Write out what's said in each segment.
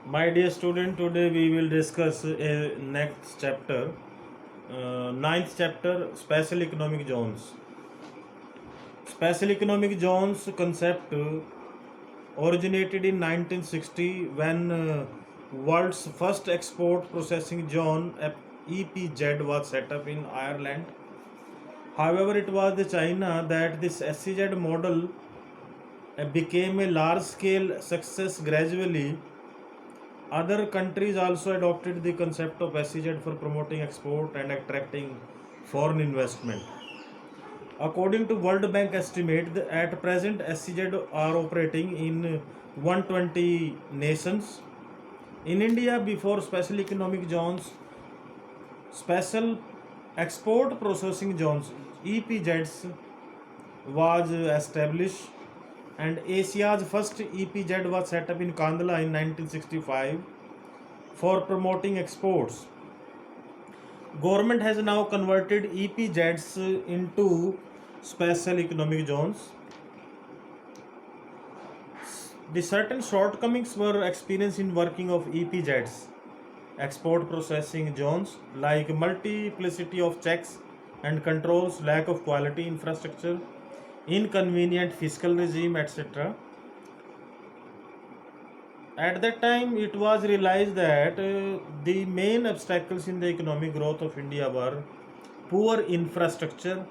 My dear student, today we will discuss next chapter, ninth chapter, Special Economic Zones. Special Economic Zones concept originated in 1960 when world's first export processing zone EPZ was set up in Ireland. However, it was the China that this SEZ model became a large-scale success gradually. Other countries also adopted the concept of SEZ for promoting export and attracting foreign investment. According to World Bank estimate, at present SEZ are operating in 120 nations. In India, before special economic zones, special export processing zones (EPZs) was established, and Asia's first EPZ was set up in Kandla in 1965 for promoting exports. Government has now converted EPZs into special economic zones. The certain shortcomings were experienced in working of EPZs, export processing zones, like multiplicity of checks and controls, lack of quality infrastructure, inconvenient fiscal regime, etc. At that time, it was realized that the main obstacles in the economic growth of India were poor infrastructure,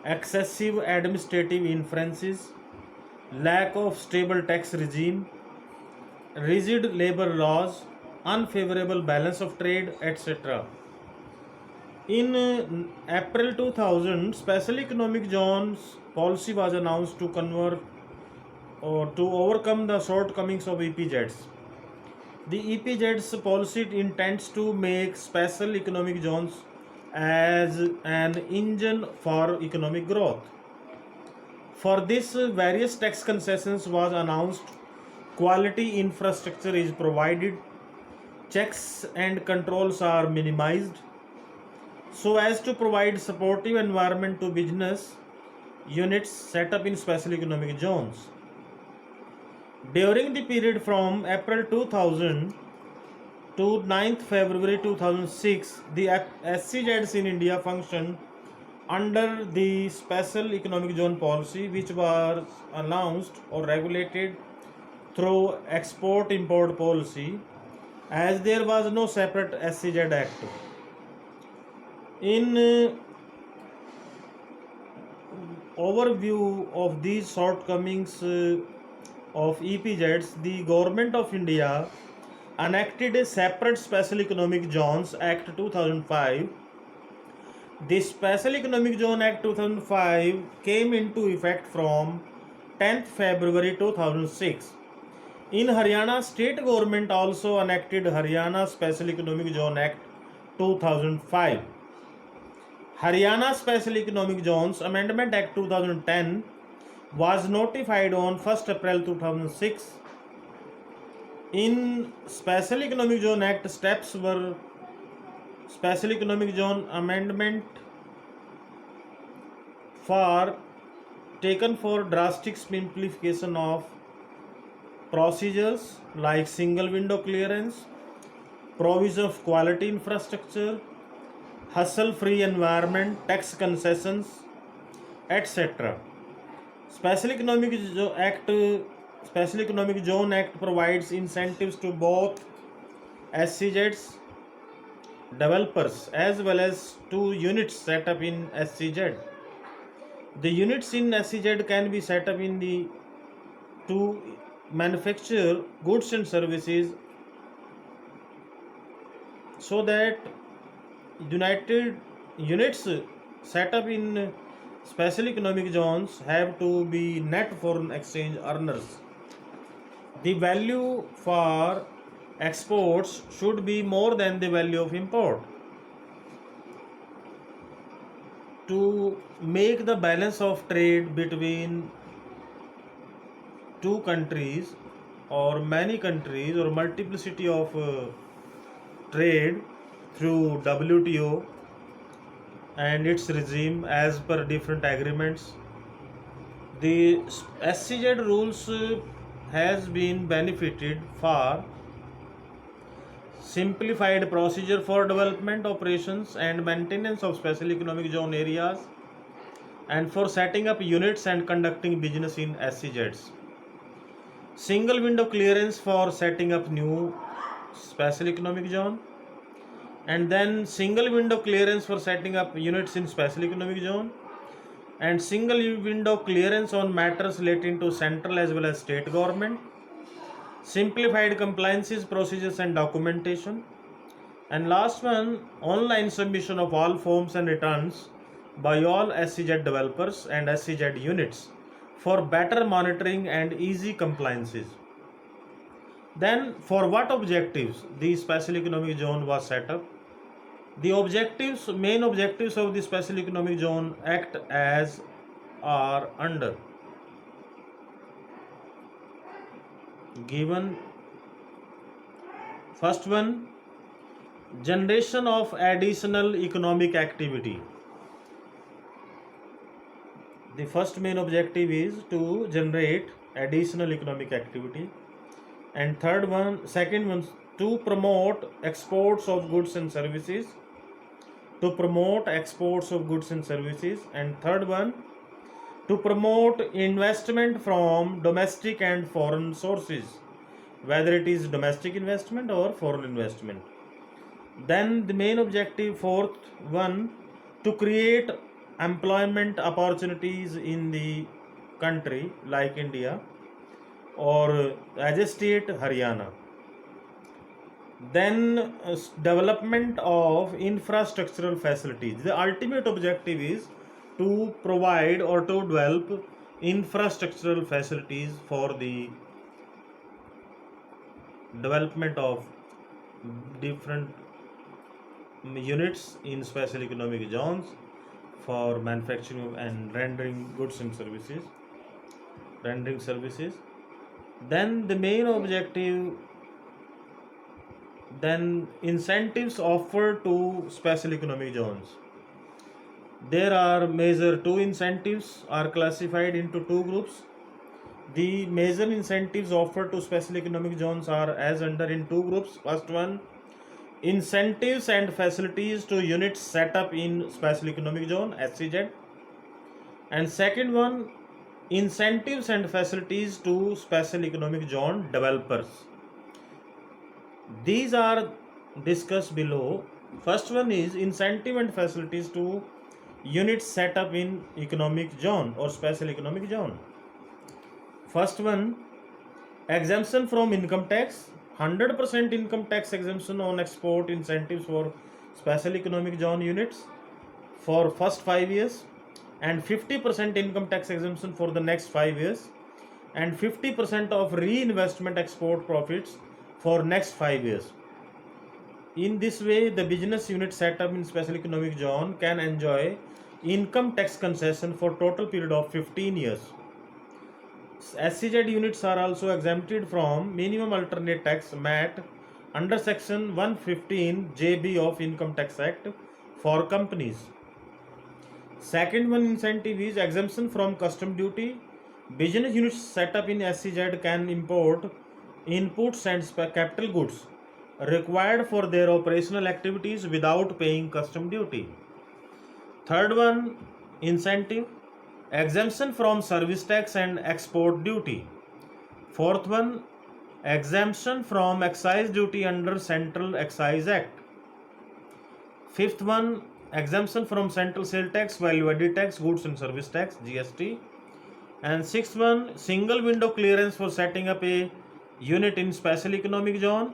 excessive administrative inferences, lack of stable tax regime, rigid labor laws, unfavorable balance of trade, etc. In April 2000, Special Economic Zones policy was announced to convert or to overcome the shortcomings of EPZs. The EPZ's policy intends to make special economic zones as an engine for economic growth. For this, various tax concessions was announced, quality infrastructure is provided, checks and controls are minimized, so as to provide supportive environment to business units set up in special economic zones. During the period from April 2000 to 9th February 2006, the SCZs in India functioned under the Special Economic Zone policy, which was announced or regulated through Export-Import policy, as there was no separate SCZ Act. In overview of these shortcomings of EPZs, the Government of India enacted a separate Special Economic Zones Act 2005. The Special Economic Zone Act 2005 came into effect from 10th February 2006. In Haryana, state government also enacted Haryana Special Economic Zone Act 2005. Haryana Special Economic Zones Amendment Act 2010 was notified on 1st April 2006. In Special Economic Zone Act, steps were Special Economic Zone Amendment for taken for drastic simplification of procedures like single window clearance, provision of quality infrastructure, hustle-free environment, tax concessions, etc. Special Economic Zone Act provides incentives to both SCZs developers as well as to units set up in SCZ. The units in SCZ can be set up in the to manufacture goods and services, so that united units set up in special economic zones have to be net foreign exchange earners. The value for exports should be more than the value of import. To make the balance of trade between two countries or many countries or multiplicity of trade through WTO and its regime as per different agreements, the SCZ rules has been benefited for simplified procedure for development, operations and maintenance of special economic zone areas, and for setting up units and conducting business in SEZs. Single window clearance for setting up new special economic zone, and then single window clearance for setting up units in special economic zone, and single window clearance on matters relating to central as well as state government, simplified compliances procedures and documentation, and last one, online submission of all forms and returns by all SEZ developers and SEZ units for better monitoring and easy compliances. Then, for what objectives the special economic zone was set up? The main objectives of the special economic zone act as are under given. First one, generation of additional economic activity. The first main objective is to generate additional economic activity, and second one, to promote exports of goods and services. To promote exports of goods and services, and third one, to promote investment from domestic and foreign sources, whether it is domestic investment or foreign investment. Then the main objective, fourth one, to create employment opportunities in the country like India or as a state Haryana. Then development of infrastructural facilities. The ultimate objective is to provide or to develop infrastructural facilities for the development of different units in special economic zones for manufacturing and rendering services. Then the main objective, then incentives offered to special economic zones. There are major two incentives are classified into two groups. The major incentives offered to special economic zones are as under in two groups. First one, incentives and facilities to units set up in special economic zone SEZ, and second one, incentives and facilities to special economic zone developers. These are discussed below. First one is incentive and facilities to units set up in economic zone or special economic zone. First one, exemption from income tax, 100% income tax exemption on export incentives for special economic zone units for first 5 years, and 50% income tax exemption for the next 5 years, and 50% of reinvestment export profits for next 5 years. In this way, the business unit set up in special economic zone can enjoy income tax concession for total period of 15 years. SEZ units are also exempted from minimum alternate tax MAT under section 115 JB of Income Tax Act for companies. Second one incentive is exemption from custom duty. Business units set up in SEZ can import inputs and capital goods required for their operational activities without paying custom duty. Third one, incentive, exemption from service tax and export duty. Fourth one, exemption from excise duty under Central Excise Act. Fifth one, exemption from central sale tax, value added tax, goods and service tax GST. And sixth one, single window clearance for setting up a unit in special economic zone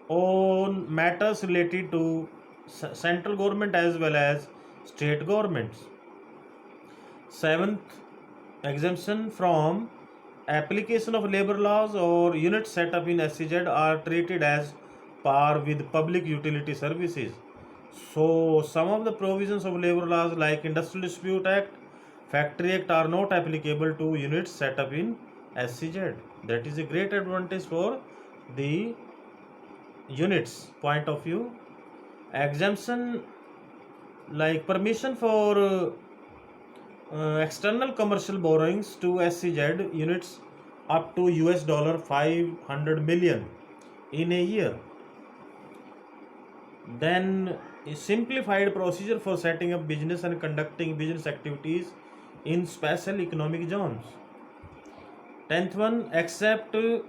on matters related to central government as well as state governments. Seventh, exemption from application of labor laws or units set up in SEZ are treated as par with public utility services. So some of the provisions of labor laws like Industrial Dispute Act, Factory Act are not applicable to units set up in SEZ. That is a great advantage for the units point of view. Exemption like permission for external commercial borrowings to SEZ units up to $500 million in a year. Then a simplified procedure for setting up business and conducting business activities in special economic zones. 10th one, except a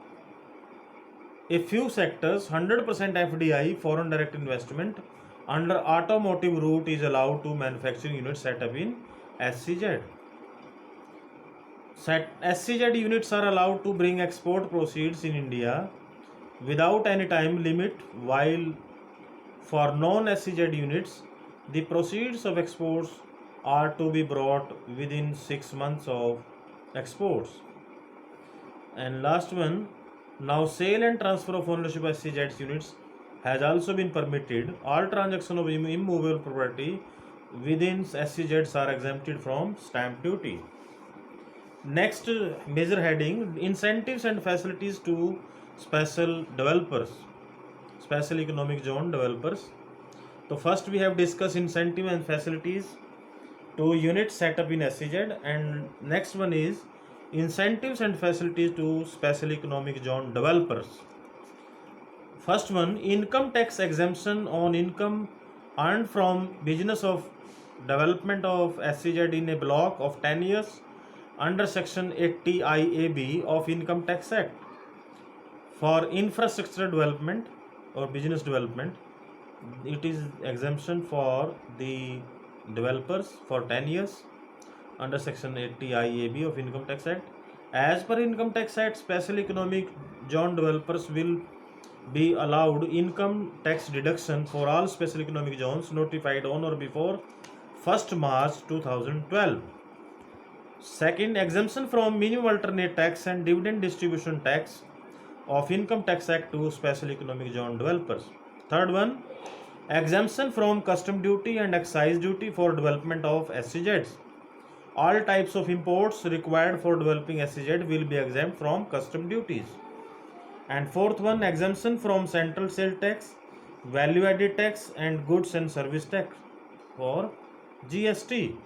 few sectors, 100% FDI, foreign direct investment, under automotive route is allowed to manufacturing units set up in SCZ. SCZ units are allowed to bring export proceeds in India without any time limit, while for non-SCZ units, the proceeds of exports are to be brought within 6 months of exports. And last one, now sale and transfer of ownership of SCZ units has also been permitted. All transactions of immovable property within SCZs are exempted from stamp duty. Next major heading, incentives and facilities to special developers, special economic zone developers. So first we have discussed incentive and facilities to units set up in SCZ, and next one is incentives and facilities to special economic zone developers. First one, income tax exemption on income earned from business of development of SCZ in a block of 10 years under section 80 IAB of Income Tax Act. For infrastructure development or business development, it is exemption for the developers for 10 years under section 80 IAB of Income Tax Act. As per Income Tax Act, special economic zone developers will be allowed income tax deduction for all special economic zones notified on or before 1st March 2012. Second, exemption from minimum alternate tax and dividend distribution tax of Income Tax Act to special economic zone developers. Third one, exemption from custom duty and excise duty for development of SCZs. All types of imports required for developing SCZ will be exempt from custom duties. And fourth one, exemption from central sale tax, value added tax and goods and service tax for GST.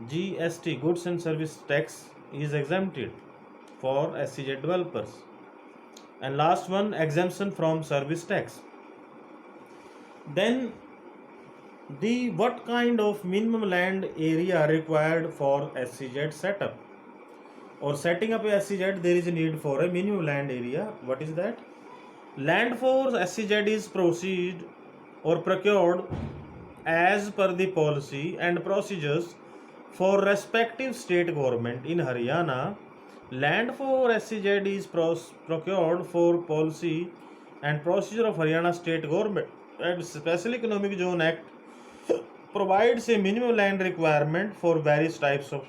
GST, goods and service tax, is exempted for SCZ developers. And last one, exemption from service tax. Then what kind of minimum land area required for SCZ setup? Or setting up a SCZ, there is a need for a minimum land area. What is that? Land for SCZ is procured as per the policy and procedures for respective state government. In Haryana, land for SCZ is procured for policy and procedure of Haryana state government, and Special Economic Zone Act provides a minimum land requirement for various types of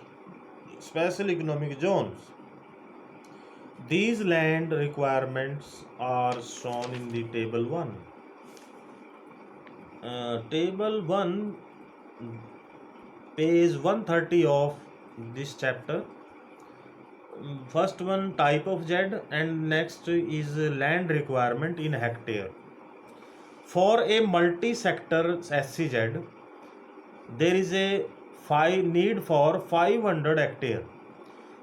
special economic zones. These land requirements are shown in the table 1. Table 1, page 130 of this chapter. First one, type of Z, and next is land requirement in hectare. For a multi-sector SCZ, there is a need for 500 hectare.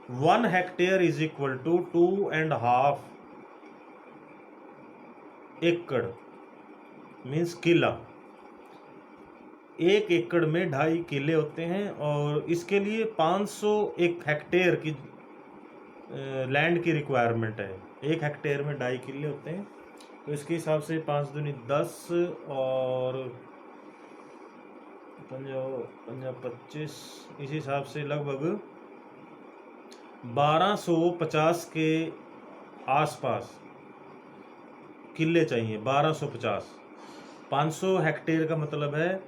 1 hectare is equal to 2.5 एकड़, means किला. 1 एकड़ में 2.5 किले होते हैं, और इसके लिए 501 hectare की लैंड की रिक्वायरमेंट है. 1 हेक्टेयर में 2.5 किले होते हैं, तो इसके हिसाब से 5 दूनी 10 और 25, इस हिसाब से लगभग 1250 के आसपास किले चाहिए. 1250, 500 हेक्टेयर का मतलब है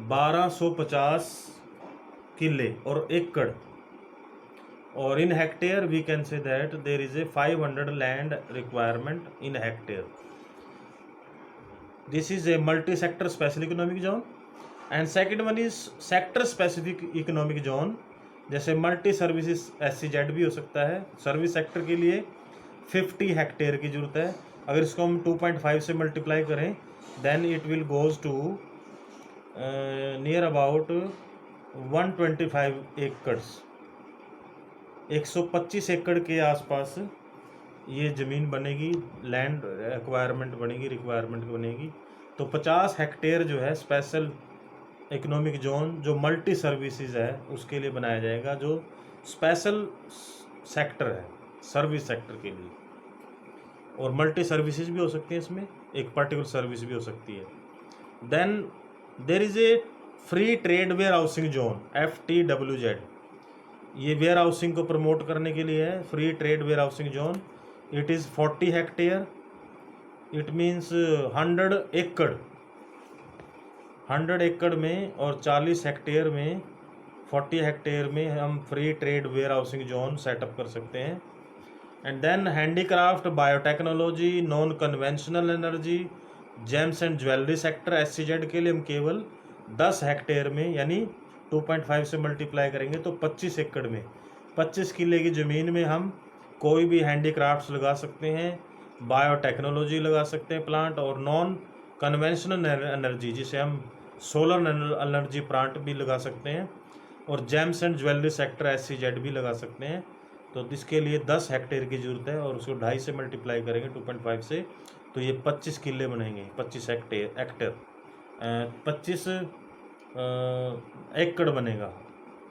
1250 किले और एकड़. और in hectare we can say that there is a 500 land requirement in hectare. This is a multi sector special economic zone. And second one is sector specific economic zone. जैसे मल्टी सर्विसेज SCZ भी हो सकता है. Service sector के लिए 50 hectare की जरूरत है. अगर इसको हम 2.5 से मल्टीप्लाई करें, then it will goes to near about 125 acres. 125 एकड़ के आसपास ये ज़मीन बनेगी, लैंड रिक्वायरमेंट बनेगी। तो 50 हेक्टेयर जो है स्पेशल इकोनॉमिक जोन जो मल्टी सर्विसेज है उसके लिए बनाया जाएगा, जो स्पेशल सेक्टर है सर्विस सेक्टर के लिए। और मल्टी सर्विसेज भी हो सकती है इसमें, एक पर्टिकुलर सर्विस भी हो सकती है। Then there is a free trade warehousing zone FTWZ। ये वेयर हाउसिंग को प्रमोट करने के लिए है, free trade warehousing zone. It is 40 hectare, it means 100 एकड़ में और 40 हेक्टेयर में, 40 हेक्टेयर में हम free trade warehousing zone setup कर सकते हैं। And then handicraft, biotechnology, non conventional energy, gems and jewellery sector SCZ के लिए हम केवल 10 हेक्टेयर में, यानी 2.5 से मल्टीप्लाई करेंगे तो 25 एकड़ में, 25 किले की ज़मीन में हम कोई भी हैंडीक्राफ्ट्स लगा सकते हैं, बायोटेक्नोलॉजी लगा सकते हैं प्लांट, और नॉन कन्वेंशनल एनर्जी जिसे हम सोलर एनर्जी प्लांट भी लगा सकते हैं, और James and jewellery sector SCZ भी लगा सकते हैं। तो इसके लिए 10 हेक्टेयर की ज़रूरत है और उसको 2.5 से मल्टीप्लाई करेंगे 2.5 से, तो ये 25 किले बनेंगे, 25 एकड़ बनेगा,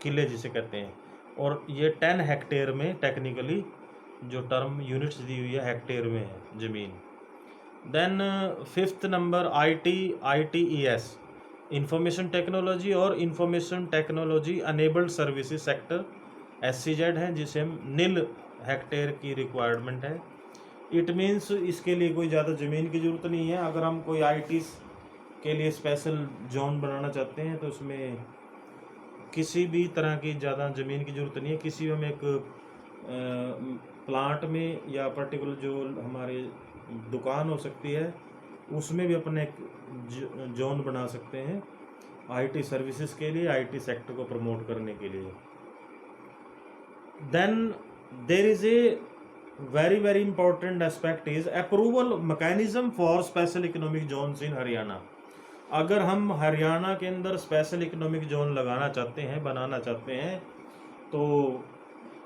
किले जिसे कहते हैं। और ये 10 हेक्टेयर में, टेक्निकली जो टर्म यूनिट्स दी हुई है हेक्टेयर में है ज़मीन। Then 5th number ITES, information technology और information technology enabled services sector SCZ है, जिसे हम 0 हेक्टेयर की रिक्वायरमेंट है। इट मीन्स इसके लिए कोई ज़्यादा ज़मीन की ज़रूरत नहीं है। अगर हम कोई ITs के लिए स्पेशल जोन बनाना चाहते हैं तो उसमें किसी भी तरह की ज़्यादा ज़मीन की ज़रूरत नहीं है। किसी हम एक प्लांट में या पर्टिकुलर जो हमारी दुकान हो सकती है उसमें भी अपने एक जोन बना सकते हैं IT सर्विसेज के लिए, IT सेक्टर को प्रमोट करने के लिए। Then there is a very important aspect is approval mechanism for special economic zones in Haryana. अगर हम हरियाणा के अंदर स्पेशल इकोनॉमिक जोन लगाना चाहते हैं, बनाना चाहते हैं, तो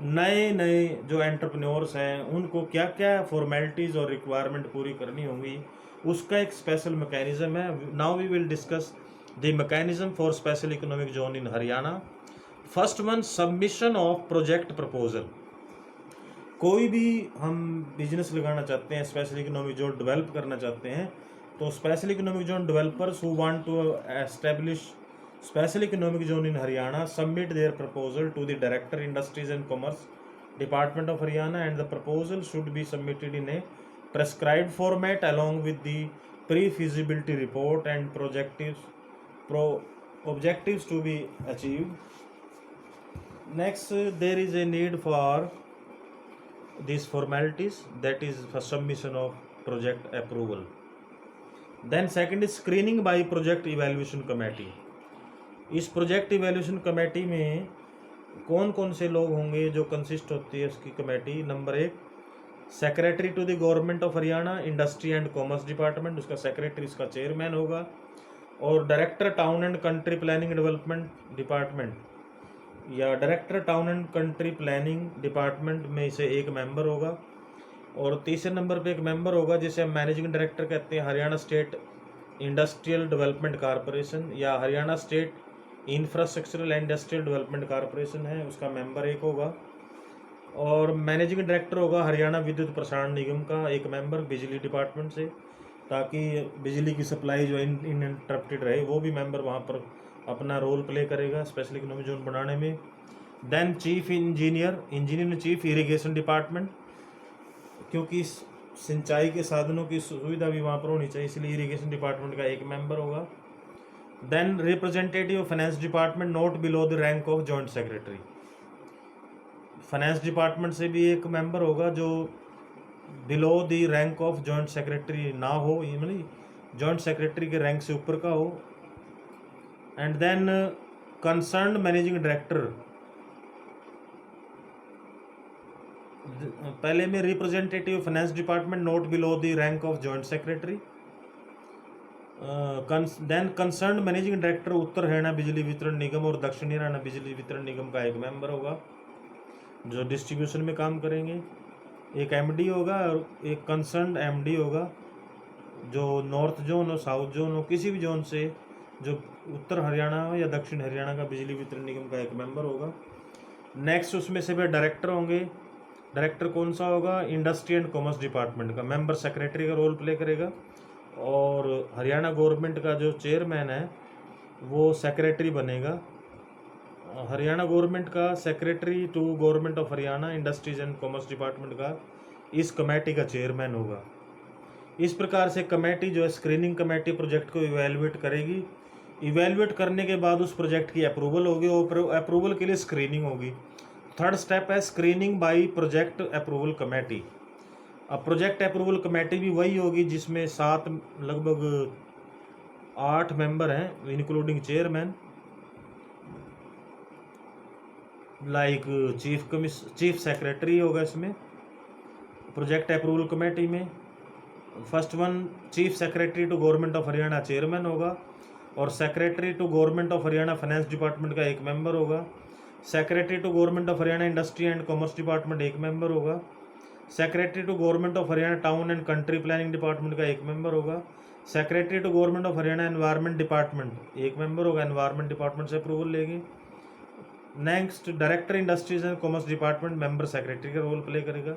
नए जो एंटरप्रेन्योर्स हैं उनको क्या क्या फॉर्मेलिटीज़ और रिक्वायरमेंट पूरी करनी होंगी, उसका एक स्पेशल मैकेनिज्म है। Now we will discuss the mechanism for special economic zone in Haryana. First one, submission of project proposal. कोई भी हम बिजनेस लगाना चाहते हैं, स्पेशल इकोनॉमिक जोन डेवलप करना चाहते हैं, तो special economic zone developers who want to establish special economic zone in Haryana submit their proposal to the director industries and commerce department of Haryana, and the proposal should be submitted in a prescribed format along with the pre-feasibility report and objectives to be achieved. Next, there is a need for these formalities, that is for submission of project approval. Then second is screening by project evaluation committee. इस project evaluation committee में कौन कौन से लोग होंगे जो consist होती है उसकी committee. Number 1, secretary to the government of Haryana industry and commerce department, उसका सेक्रेटरी इसका चेयरमैन होगा। और director town and country planning development department या director town and country planning department में से एक मेंबर होगा। और तीसरे नंबर पे एक मेंबर होगा जिसे हम मैनेजिंग डायरेक्टर कहते हैं, Haryana state industrial development corporation या Haryana state infrastructural and industrial development corporation है, उसका मेंबर एक होगा। और मैनेजिंग डायरेक्टर होगा हरियाणा विद्युत प्रसारण निगम का एक मेंबर बिजली डिपार्टमेंट से, ताकि बिजली की सप्लाई जो इनइंटरप्टेड रहे, वो भी मेंबर वहाँ पर अपना रोल प्ले करेगा स्पेशल इकोनॉमिक जोन बनाने में। Then chief engineer chief irrigation department, क्योंकि सिंचाई के साधनों की सुविधा भी वहाँ पर होनी चाहिए, इसलिए इरिगेशन डिपार्टमेंट का एक मेंबर होगा। Then representative finance department not below the rank of joint secretary, finance department से भी एक मेंबर होगा जो below the rank of joint secretary ना हो, मतलब जॉइंट सेक्रेटरी के रैंक से ऊपर का हो। And then concern managing director, पहले में representative finance department not below the rank of joint secretary. Then concern managing director Uttar Haryana Bijli Vitran निगम और दक्षिण हरियाणा बिजली वितरण निगम का एक मेंबर होगा। जो डिस्ट्रीब्यूशन में काम करेंगे। एक एमडी होगा और एक कंसर्न एमडी होगा, जो नॉर्थ जोन और साउथ जोन हो, किसी भी जोन से, जो उत्तर हरियाणा या दक्षिण हरियाणा का बिजली वितरण निगम का एक मेंबर होगा। नेक्स्ट उसमें से फिर डायरेक्टर होंगे। डायरेक्टर कौन सा होगा? इंडस्ट्री एंड कॉमर्स डिपार्टमेंट का मेंबर सेक्रेटरी का रोल प्ले करेगा। और हरियाणा गवर्नमेंट का जो चेयरमैन है वो सेक्रेटरी बनेगा। हरियाणा गवर्नमेंट का secretary to government of Haryana industries and commerce department का इस कमेटी का चेयरमैन होगा। इस प्रकार से कमेटी जो है स्क्रीनिंग कमेटी प्रोजेक्ट को इवेलुएट करेगी। इवेलुएट करने के बाद उस प्रोजेक्ट की अप्रूवल होगी और अप्रूवल के लिए स्क्रीनिंग होगी। थर्ड स्टेप है screening by project approval committee. अब प्रोजेक्ट अप्रूवल कमेटी भी वही होगी जिसमें लगभग 8 मेंबर हैं including chairman, like chief secretary होगा इसमें प्रोजेक्ट अप्रूवल कमेटी में। First one chief secretary to government of Haryana chairman होगा, और secretary to government of Haryana finance department का एक मेंबर होगा। Secretary to government of Haryana industry and commerce department एक member होगा। Secretary to government of Haryana town and country planning department का एक member होगा। Secretary to government of Haryana environment department एक member होगा, एनवायरमेंट डिपार्टमेंट से अप्रूवल लेंगे। Next director industries and commerce department member secretary का रोल प्ले करेगा।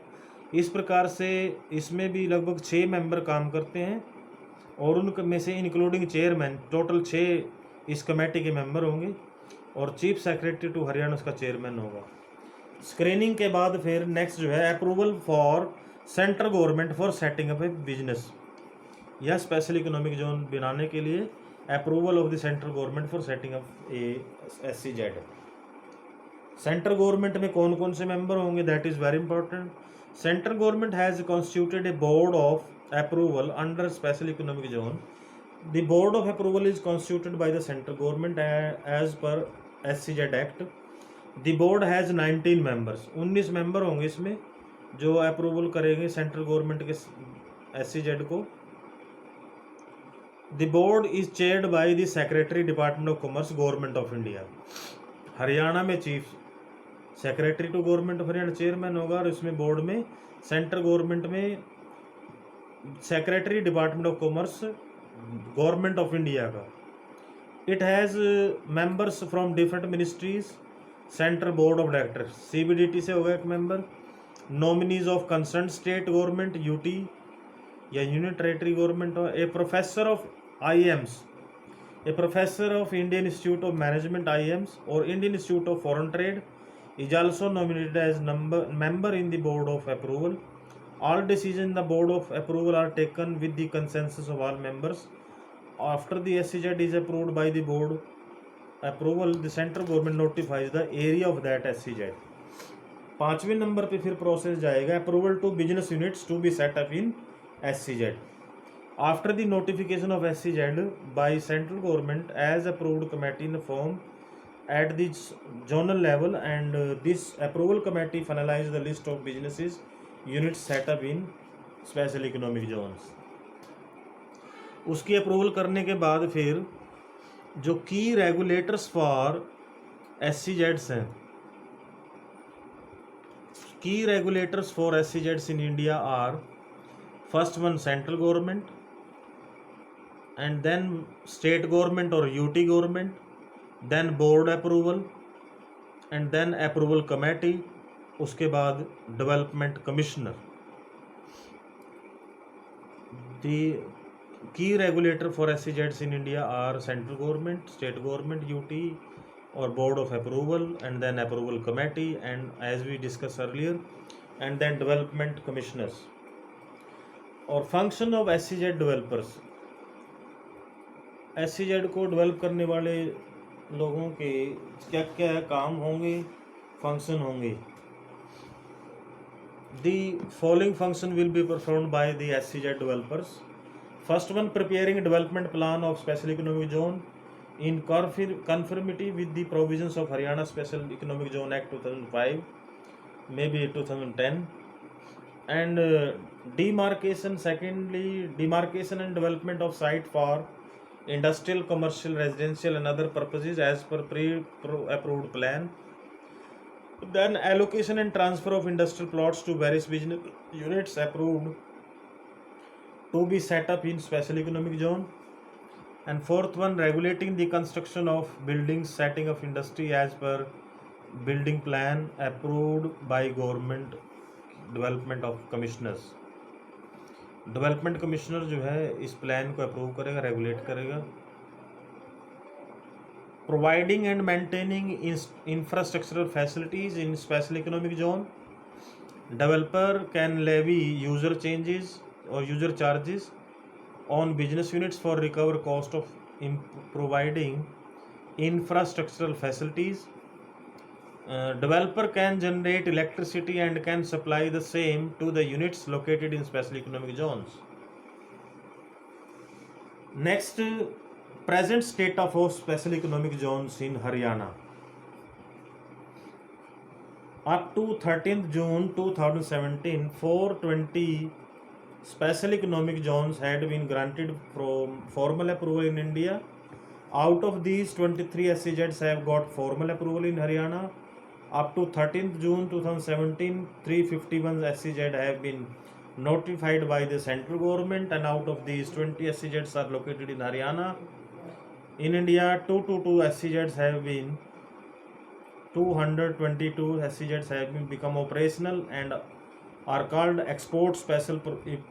इस प्रकार से इसमें भी लगभग 6 मेंबर काम करते हैं, और उनमें से इंक्लूडिंग चेयरमैन टोटल 6 इस कमेटी के मेंबर होंगे, और चीफ सेक्रेटरी टू हरियाणा उसका चेयरमैन होगा। स्क्रीनिंग के बाद फिर नेक्स्ट जो है approval for central government for setting up a business, या स्पेशल इकोनॉमिक जोन बनाने के लिए approval of the central government for setting up a SEZ। Central government में कौन कौन से मेंबर होंगे, that is very important. Central government has constituted a board of approval under special economic zone. The board of approval is constituted by the central government as per SEZ act. The board has 19 members, 19 member होंगे इसमें जो approval करेंगे central government के SEZ को। The board is chaired by the secretary department of commerce government of India. Haryana में chief secretary to government of Haryana chairman होगा, और इसमें बोर्ड में सेंट्रल गवर्नमेंट में secretary department of commerce government of India का। It has members from different ministries. Central board of directors CBDT से होगा एक मेंबर। Nominees of concern state government UT या union territory government. A professor of IIMs, A professor of Indian institute of management IIMs और Indian institute of foreign trade is also nominated as member in the board of approval. All decisions in the board of approval are taken with the consensus of all members. After the SEZ is approved by the board approval, the central government notifies the area of that SEZ. 5वें number पे फिर process जाएगा approval to business units to be set up in SEZ. After the notification of SEZ by central government as approved committee in the form at the zonal level, and this approval committee finalize the list of businesses units set up in special economic zones. उसकी approval करने के बाद फिर जो की regulators for SEZs हैं, key regulators for SEZs in India are first one central government, and then state government और UT government, then board approval, and then approval committee, उसके बाद development commissioner. The key regulator for SEZs in India are central government, state government, UT और board of approval, and then approval committee, and as we discuss earlier, and then development commissioners. और function of SEZ developers, SEZ को develop करने वाले लोगों के क्या क्या काम होंगे, फंक्शन होंगे। The following function will be performed by the SEZ developers. First one, preparing development plan of special economic zone in conformity with the provisions of Haryana Special Economic Zone Act 2005, maybe 2010, and demarcation. Secondly, demarcation and development of site for industrial, commercial, residential and other purposes as per pre-approved plan. Then allocation and transfer of industrial plots to various business units approved to be set up in special economic zone. And fourth one, regulating the construction of buildings, setting of industry as per building plan approved by government development of commissioners. Development commissioner जो है इस plan को approve करेगा, regulate करेगा. Providing and maintaining infrastructural facilities in special economic zone. Developer can levy user changes और user charges on business units for recover cost of providing infrastructural facilities. Developer can generate electricity and can supply the same to the units located in special economic zones. Next, present state of special economic zones in Haryana. Up to 13th June 2017, 420 special economic zones had been granted from formal approval in India. Out of these, 23 SEZs have got formal approval in Haryana. Up to 13th June 2017, 351 SEZ have been notified by the central government, and out of these, 20 SEZs are located in Haryana. In India, 222 SEZs have been 222 SEZs have been become operational and are called export special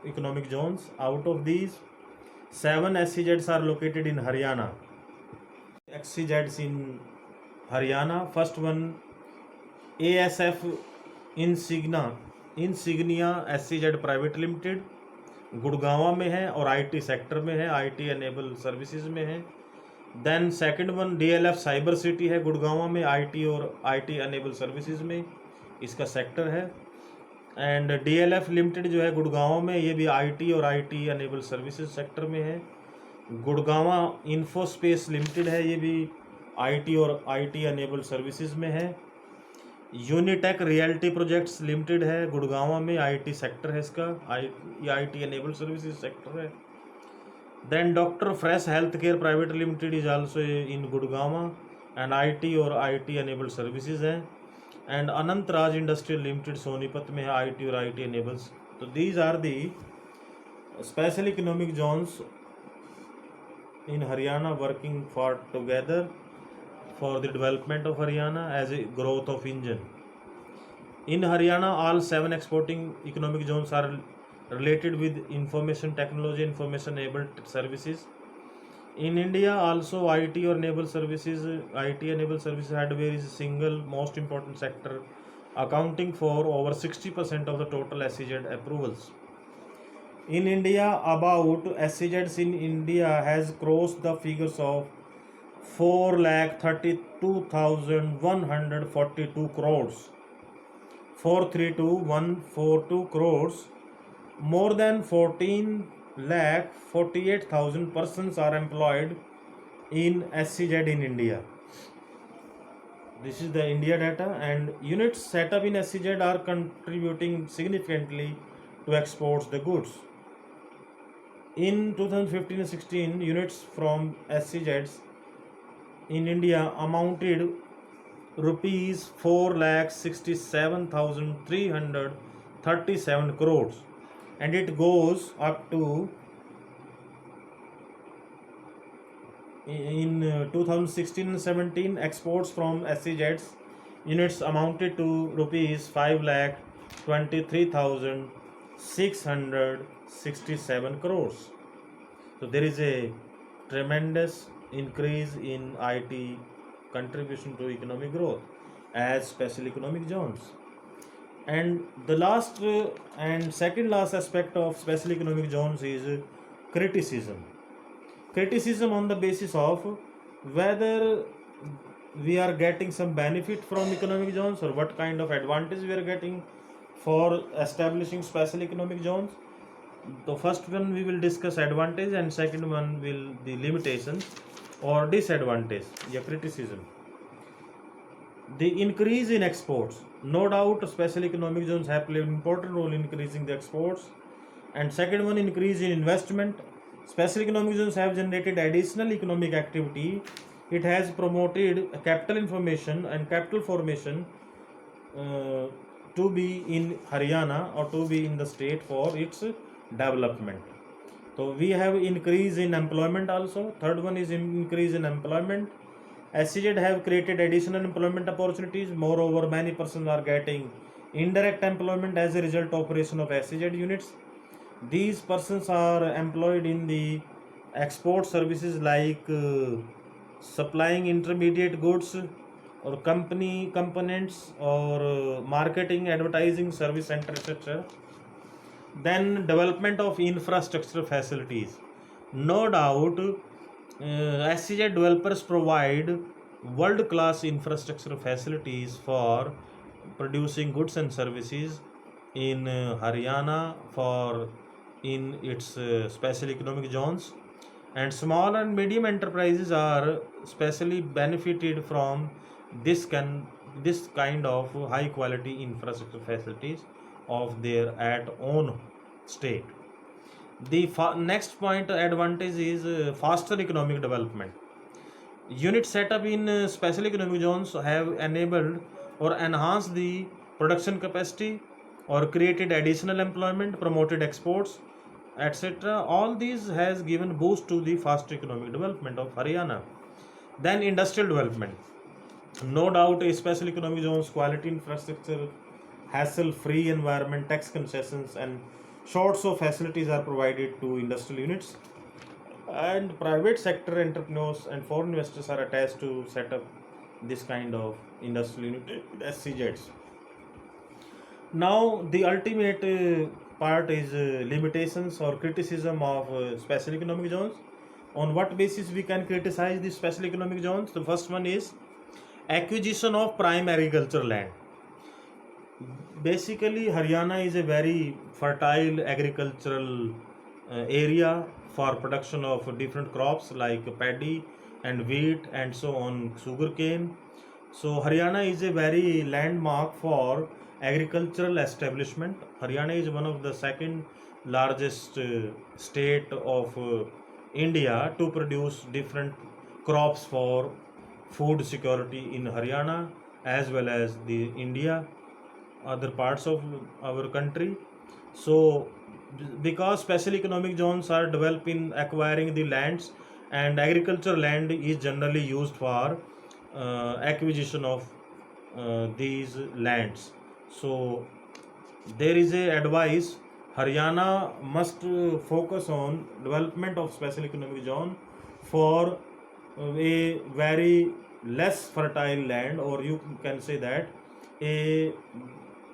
economic zones. Out of these, 7 SEZs are located in Haryana. SEZs in Haryana. First one, ASF insignia SEZ private limited Gurgaon में है और IT sector में है, IT enable services में है. Then second one, DLF cyber city है गुड़गांव में, IT और IT एनेबल सर्विसेज में इसका सेक्टर है. एंड DLF लिमिटेड जो है गुड़गांव में, ये भी IT और IT एनेबल सर्विसेज सेक्टर में है. गुड़गांव इन्फोस्पेस लिमिटेड है, ये भी IT और IT एनेबल सर्विसेज में है. यूनिटेक रियल्टी प्रोजेक्ट्स लिमिटेड है गुड़गांव में, IT सेक्टर है इसका, ये IT एनेबल सर्विसेज सेक्टर है. Then doctor fresh health care private limited is also in Gurgaon and IT और IT एनेबल सर्विसेज हैं. And Anant Raj industrial limited Sonipat में है, IT और IT एनेबल्स. तो these are the special economic zones in Haryana working for together for the development of Haryana as a growth of engine. In Haryana, all 7 exporting economic zones are related with information technology, information enabled services. In India, also IT or naval services, IT enabled services hardware is a single most important sector, accounting for over 60% of the total SEZ approvals. In India, about SEZs in India has crossed the figures of 4,32,142 crores. 432,142 crores. More than 14,48,000 persons are employed in SEZ in India. This is the India data, and units set up in SEZ are contributing significantly to exports the goods. In 2015 and 16, units from SEZs in India amounted rupees 4,67,337 crores, and it goes up to in 2016 and 17 exports from SEZs units amounted to rupees 5,23,667 crores. So there is a tremendous increase in IT contribution to economic growth as special economic zones. And the last and second last aspect of special economic zones is criticism. Criticism on the basis of whether we are getting some benefit from economic zones or what kind of advantage we are getting for establishing special economic zones. The first one we will discuss advantage, and second one will the limitations or disadvantage, yeah, criticism. The increase in exports, no doubt special economic zones have played an important role in increasing the exports. And second one, increase in investment. Special economic zones have generated additional economic activity. It has promoted capital information and capital formation uh, to be in Haryana or to be in the state for its development. So we have increase in employment also. Third one is increase in employment. SEZ have created additional employment opportunities. Moreover, many persons are getting indirect employment as a result of operation of SEZ units. These persons are employed in the export services like supplying intermediate goods or company components or marketing, advertising, service center, etc. Then development of infrastructure facilities. No doubt, SCJ developers provide world-class infrastructure facilities for producing goods and services in Haryana for in its special economic zones, and small and medium enterprises are specially benefited from this can this kind of high quality infrastructure facilities of their at own state. The next point advantage is faster economic development. Units set up in special economic zones have enabled or enhanced the production capacity or created additional employment, promoted exports, etc. All these has given boost to the faster economic development of Haryana. Then industrial development. No doubt, a special economic zones, quality infrastructure, hassle-free environment, tax concessions, and sorts of facilities are provided to industrial units. And private sector entrepreneurs and foreign investors are attached to set up this kind of industrial unit SCZs. Now, the ultimate part is limitations or criticism of special economic zones. On what basis we can criticize the special economic zones? The first one is acquisition of prime agricultural land. Basically, Haryana is a very fertile agricultural area for production of different crops like paddy and wheat and so on, sugarcane. So Haryana is a very landmark for agricultural establishment. Haryana is one of the second largest state of India to produce different crops for food security in Haryana as well as the India, other parts of our country. So because special economic zones are developed in acquiring the lands, and agriculture land is generally used for acquisition of these lands. So there is a advice Haryana must focus on development of special economic zone for a very less fertile land, or you can say that a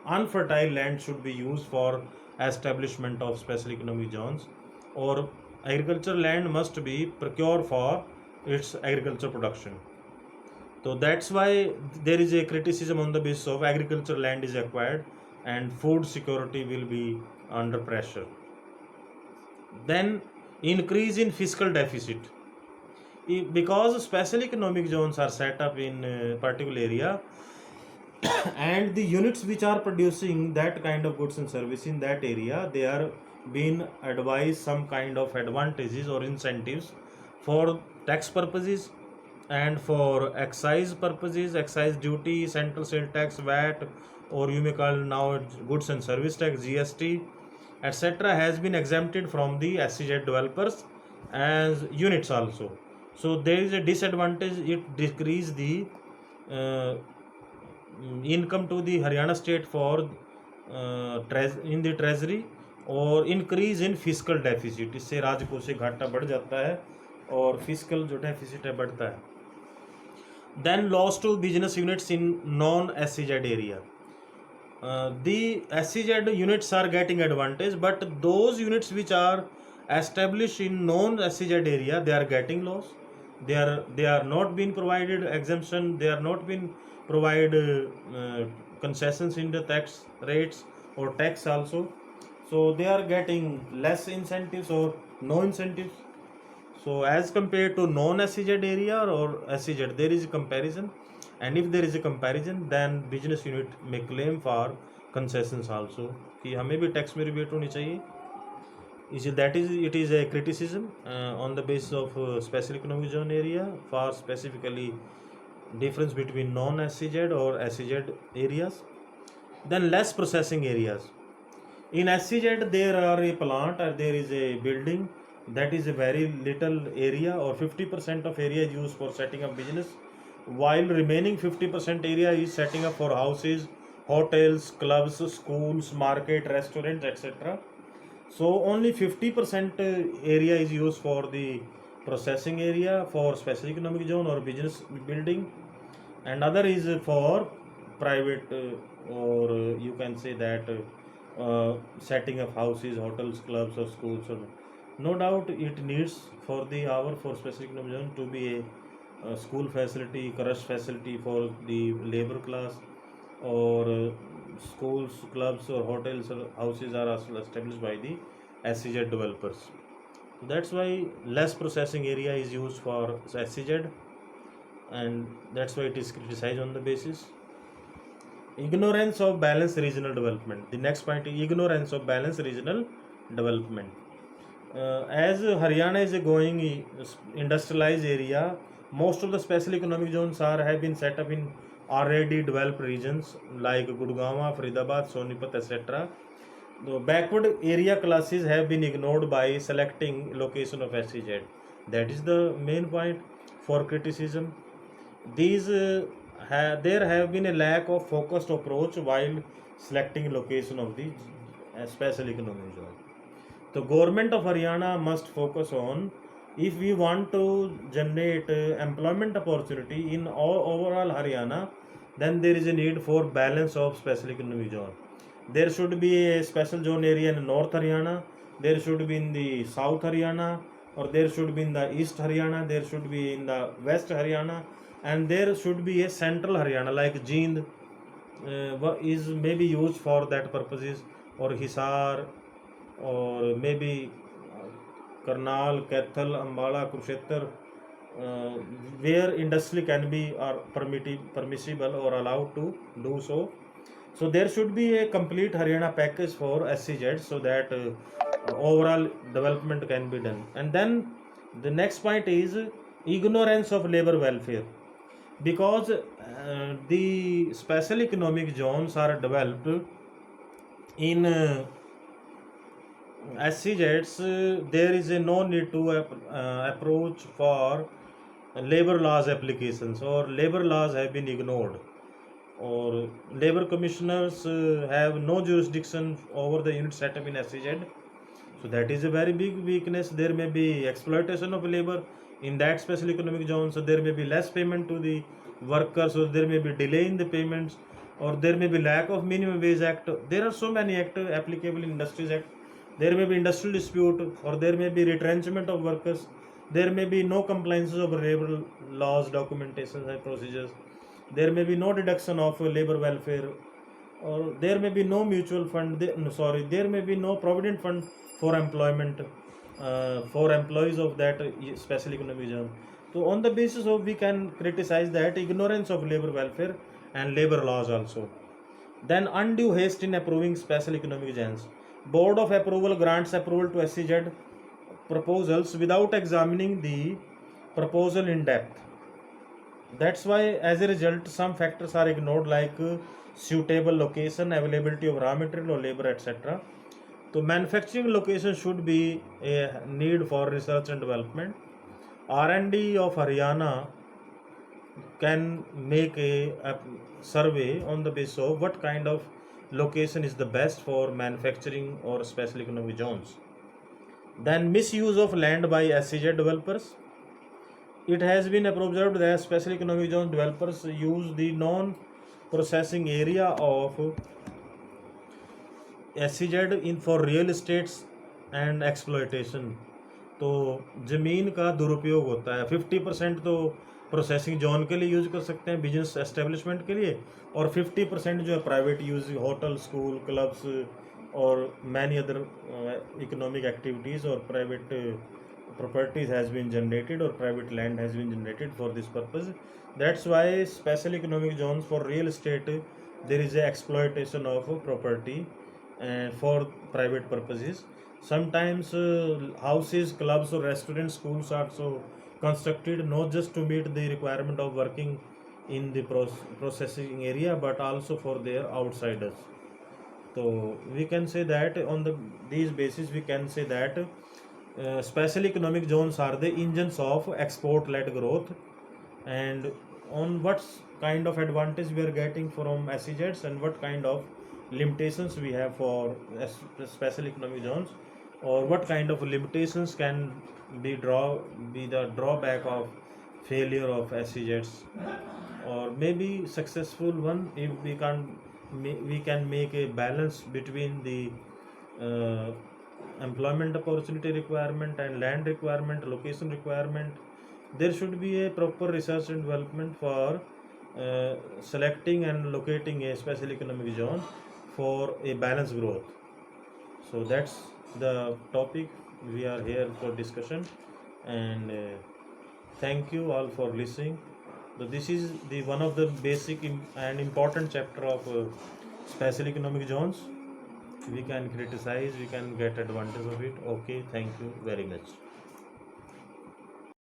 unfertile land should be used for establishment of special economic zones, or agricultural land must be procured for its agriculture production. So that's why there is a criticism on the basis of agricultural land is acquired and food security will be under pressure. Then increase in fiscal deficit. Because special economic zones are set up in a particular area, and the units which are producing that kind of goods and service in that area, they are being advised some kind of advantages or incentives for tax purposes and for excise purposes, excise duty, central sale tax, VAT, or you may call now it goods and service tax, GST, etc., has been exempted from the SCZ developers as units also. So there is a disadvantage, it decrease the uh, income to the Haryana state for in the treasury, और increase in physical deficit, इससे राजकोषीय घाटा बढ़ जाता है और physical जो deficit है बढ़ता है. Then loss to business units in non SCZ area. The SCZ units are getting advantage, but those units which are established in non SCZ area, they are getting loss. They are not being provided exemption. They are not being provided concessions in the tax rates or tax also. So they are getting less incentives or no incentives. So as compared to non SCZ area or SCZ, there is a comparison, and if there is a comparison, then business unit may claim for concessions also कि हमें भी tax में rebate होनी चाहिए. It is a criticism on the basis of special economic zone area for specifically difference between non SCZ or SCZ areas. Then less processing areas. In SEZ there are a plant or there is a building that is a very little area, or 50% of area is used for setting up business, while remaining 50% area is setting up for houses, hotels, clubs, schools, market, restaurants, etc. So only 50% area is used for the processing area for special economic zone or business building, and other is for private or you can say that setting up houses, hotels, clubs or schools. Or no doubt it needs for the hour for special economic zone to be a school facility, crush facility for the labor class, or schools, clubs or hotels or houses are also established by the SEZ developers. So that's why less processing area is used for SEZ, and that's why it is criticized on the basis. Ignorance of balanced regional development. The next point is ignorance of balanced regional development. As Haryana is a growing industrialized area, most of the special economic zones have been set up in already developed regions like Gurgaon, Faridabad, Sonipat, etc. The backward area classes have been ignored by selecting location of SEZ. That is the main point for criticism. These there have been a lack of focused approach while selecting location of the special economic zone. The government of Haryana must focus on, if we want to generate employment opportunity in all overall Haryana, then there is a need for balance of special economic zone. There should be a special zone area in North Haryana, there should be in the South Haryana, or there should be in the East Haryana, there should be in the West Haryana, and there should be a central Haryana like Jind is maybe used for that purposes, or Hisar, or maybe Karnal, Kaithal, Ambala, Kurukshetra, where industry can be or permissible or allowed to do so. So there should be a complete Haryana package for SEZ so that overall development can be done. And then the next point is ignorance of labor welfare, because the special economic zones are developed in SEZs, there is a no need to approach for labor laws applications, or labor laws have been ignored, or labor commissioners have no jurisdiction over the unit set up in SEZ. So that is a very big weakness. There may be exploitation of labor in that special economic zone, so there may be less payment to the workers, or there may be delay in the payments, or there may be lack of minimum wage act. There are so many acts applicable in industries act. There may be industrial dispute, or there may be retrenchment of workers. There may be no compliances of labor laws, documentations and procedures. There may be no deduction of labor welfare, or there may be no mutual fund. There may be no provident fund for employment for employees of that special economic zone. So on the basis of we can criticize that ignorance of labor welfare and labor laws also. Then undue haste in approving special economic zones. Board of approval grants approval to SEZ proposals without examining the proposal in depth. That's why as a result some factors are ignored like suitable location, availability of raw material or labor, etc. So manufacturing location should be a need for research and development. R&D of Haryana can make a survey on the basis of what kind of location is the best for manufacturing or special economic zones. Then misuse of land by SEZ developers. It has been observed that special economic zone developers use the non-processing area of SEZ in for real estates and exploitation. तो ज़मीन का दुरुपयोग होता है. 50% तो processing zone के लिए use कर सकते हैं बिजनेस एस्टेब्लिशमेंट के लिए, और 50% जो है private use, hotel, school, clubs और मैनी अदर इकोनॉमिक एक्टिविटीज़ और private properties has been generated or private land has been generated for this purpose. That's why special economic zones for real estate there is a exploitation of property for private purposes. Sometimes houses, clubs or restaurants, schools are so constructed not just to meet the requirement of working in the processing area but also for their outsiders. So we can say that on these basis we can say that special economic zones are the engines of export-led growth, and on what kind of advantage we are getting from SEZs and what kind of limitations we have for special economic zones, or what kind of limitations can be the drawback of failure of SEZs, or maybe successful one if we can make a balance between the uh, employment opportunity requirement and land requirement, location requirement. There should be a proper research and development for selecting and locating a special economic zone for a balanced growth. So that's the topic we are here for discussion, and thank you all for listening. So this is the one of the basic and important chapter of special economic zones. We can criticize, we can get advantage of it. Okay, thank you very much.